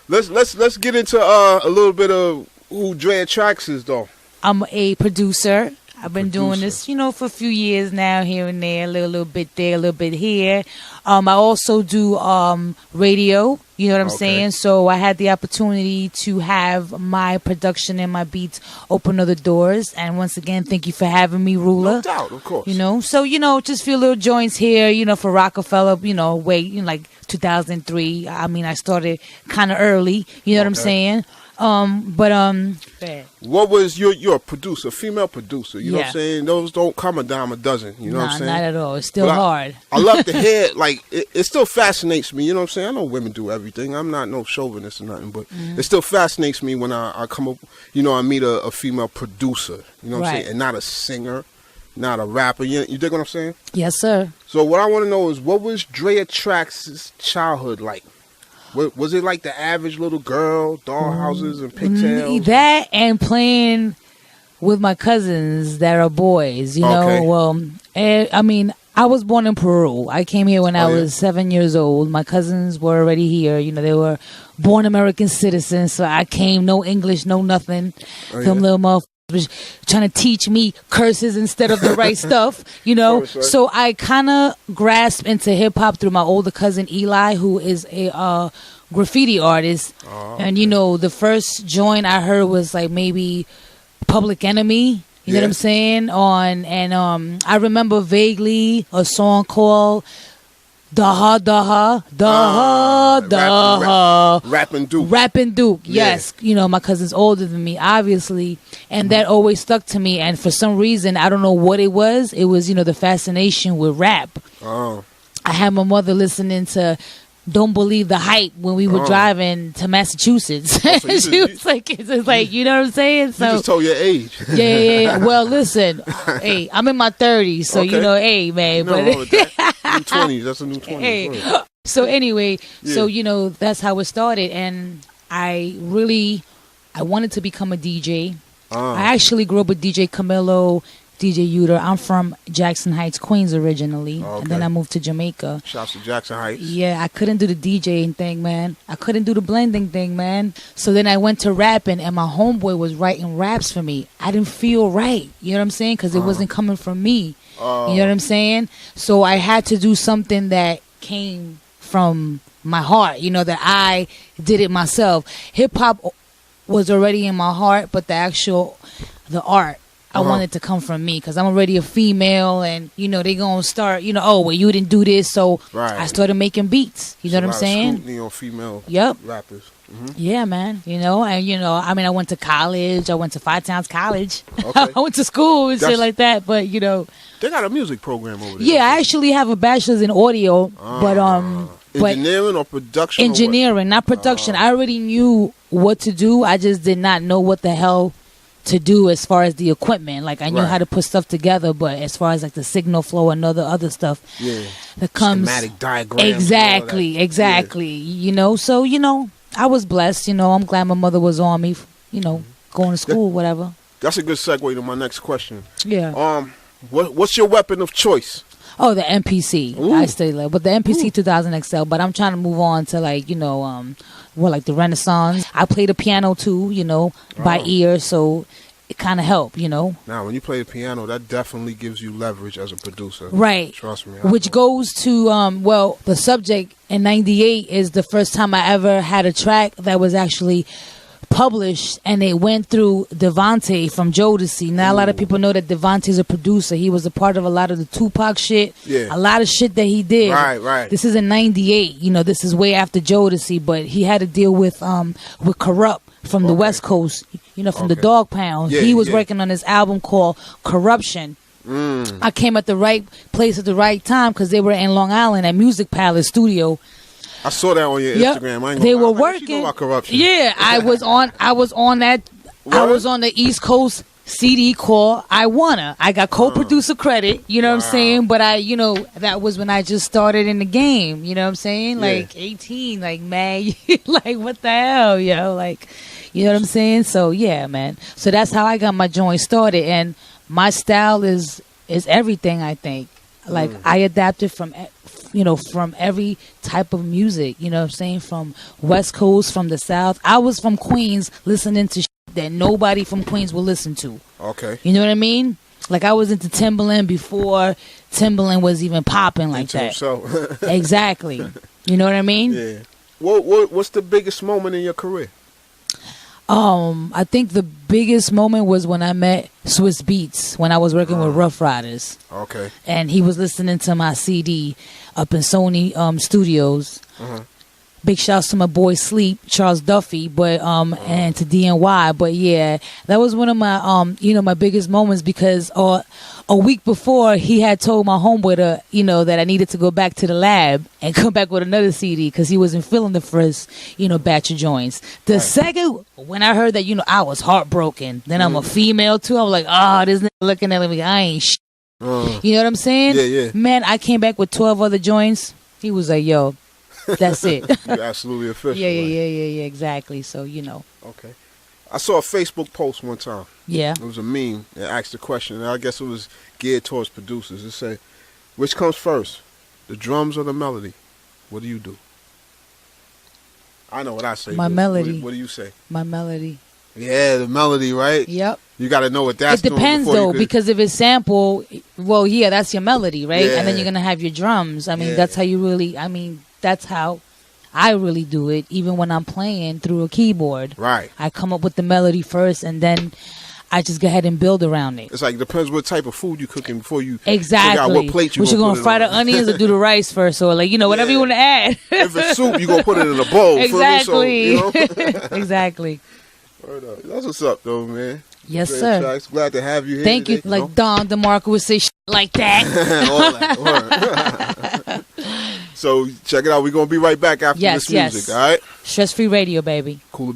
let's get into a little bit of who Drea Traxx is, though. I'm a producer. I've been doing this, for a few years now, here and there, a little bit there, a little bit here. I also do radio, you know what I'm saying? So I had the opportunity to have my production and my beats open other doors. And once again, thank you for having me, Ruler. No doubt, of course. So, just a few little joints here, for Rocafella, like 2003. I mean, I started kind of early, you know what I'm saying? What was you're a producer, female producer, you know what I'm saying? Those don't come a dime a dozen, you know what I'm saying? Not at all. It's still hard. I love to hear, like, it still fascinates me, you know what I'm saying? I know women do everything. I'm not no chauvinist or nothing, but it still fascinates me when I come up, I meet a female producer, you know what I'm saying? And not a singer, not a rapper. You dig what I'm saying? Yes, sir. So what I want to know is, what was Drea Traxx's childhood like? Was it like the average little girl, dollhouses and pigtails? That and playing with my cousins that are boys, you know. Well, I mean, I was born in Peru. I came here when I was 7 years old. My cousins were already here. They were born American citizens. So I came, no English, no nothing. Them little motherfuckers was trying to teach me curses instead of the right stuff, So I kind of grasped into hip-hop through my older cousin Eli, who is a graffiti artist. And the first joint I heard was like maybe Public Enemy, you know what I'm saying, I remember vaguely a song called Daha Rappin' Duke. Rappin' Duke, yes. My cousin's older than me, obviously. And that always stuck to me. And for some reason, I don't know what it was. It was, the fascination with rap. I had my mother listening to Don't Believe the Hype when we were driving to Massachusetts. So she was like, it's like, you know what I'm saying? So, you just told your age. Yeah. Well, listen, hey, I'm in my 30s, so, hey, man. But new 20s, that's a new 20s. Hey. So anyway, so, that's how it started. And I wanted to become a DJ. I actually grew up with DJ Camilo, DJ Uter. I'm from Jackson Heights, Queens originally, and then I moved to Jamaica. Shouts to Jackson Heights. Yeah, I couldn't do the DJing thing, man. I couldn't do the blending thing, man. So then I went to rapping, and my homeboy was writing raps for me. I didn't feel right, you know what I'm saying? Because it wasn't coming from me, you know what I'm saying? So I had to do something that came from my heart, that I did it myself. Hip-hop was already in my heart, but the art, I wanted to come from me because I'm already a female, and they gonna start, you didn't do this, so I started making beats. You know what I'm saying? Scrutiny on female rappers. Yeah, man. And I mean, I went to college. I went to Five Towns College. I went to school and shit like that. But they got a music program over there. Yeah, I actually have a bachelor's in audio, but engineering or production? Engineering, not production. I already knew what to do. I just did not know what the hell to do as far as the equipment. Like, I knew how to put stuff together, but as far as like the signal flow and other stuff that comes, schematic diagrams, exactly. So I was blessed. I'm glad my mother was on me. Going to school, whatever. That's a good segue to my next question. Yeah. What's your weapon of choice? Oh, the MPC. Ooh. I stay there, but the MPC 2000 XL. But I'm trying to move on to like like the Renaissance. I play the piano too, by ear, so it kind of helped, Now, when you play the piano, that definitely gives you leverage as a producer. Right. Trust me. Which goes to, the subject in 98 is the first time I ever had a track that was actually published, and it went through Devontae from Jodeci. Now, a lot of people know that Devontae's a producer. He was a part of a lot of the Tupac shit. Yeah. A lot of shit that he did. Right. This is in 98. This is way after Jodeci, but he had to deal with Corrupt from the West Coast, from the Dog Pound. He was working on this album called Corruption. I came at the right place at the right time because they were in Long Island at Music Palace Studio. I saw that on your Instagram. They were working. About corruption. Yeah, I was on that. What? I was on the East Coast CD called I Wanna. I got co-producer credit. You know what I'm saying? But that was when I just started in the game. You know what I'm saying? Like 18, like man, like what the hell, like, you know what I'm saying? So yeah, man. So that's how I got my joint started, and my style is everything. I think. Like I adapted from from every type of music, you know what I'm saying? From West Coast, from the South. I was from Queens listening to that nobody from Queens will listen to. Okay. You know what I mean? Like, I was into Timbaland before Timbaland was even popping like that. Himself. Exactly. You know what I mean? Yeah. What's the biggest moment in your career? I think the biggest moment was when I met Swiss Beats when I was working with Ruff Ryderz. Okay. And he was listening to my CD up in Sony Studios. Big shouts to my boy Sleep, Charles Duffy, but and to DNY. But yeah, that was one of my my biggest moments, because a week before he had told my homeboy that I needed to go back to the lab and come back with another CD because he wasn't feeling the first batch of joints. The second, when I heard that I was heartbroken. Then I'm a female too. I was like, this nigga looking at me, I ain't shit. You know what I'm saying? Yeah. Man, I came back with 12 other joints. He was like, yo. That's it. You're absolutely official. Yeah, exactly. So, Okay. I saw a Facebook post one time. Yeah. It was a meme that asked the question, and I guess it was geared towards producers. It said, which comes first, the drums or the melody? What do you do? I know what I say. My melody. What do you say? My melody. Yeah, the melody, right? Yep. You got to know what that's doing. It depends, though, because if it's sample, well, yeah, that's your melody, right? Yeah. And then you're going to have your drums. I mean, that's how you really, that's how I really do it, even when I'm playing through a keyboard. Right. I come up with the melody first, and then I just go ahead and build around it. It's like, it depends what type of food you're cooking before you figure out what plate you're going to fry the onions or do the rice first, or whatever you want to add. If it's soup, you're going to put it in a bowl. Exactly. Exactly. That's what's up, though, man. Yes, sir. Traxx. Glad to have you here. Thank you. Like Don DeMarco would say like that. All that. So check it out. We're going to be right back after this music, all right? Stress Free Radio, baby. Cooler.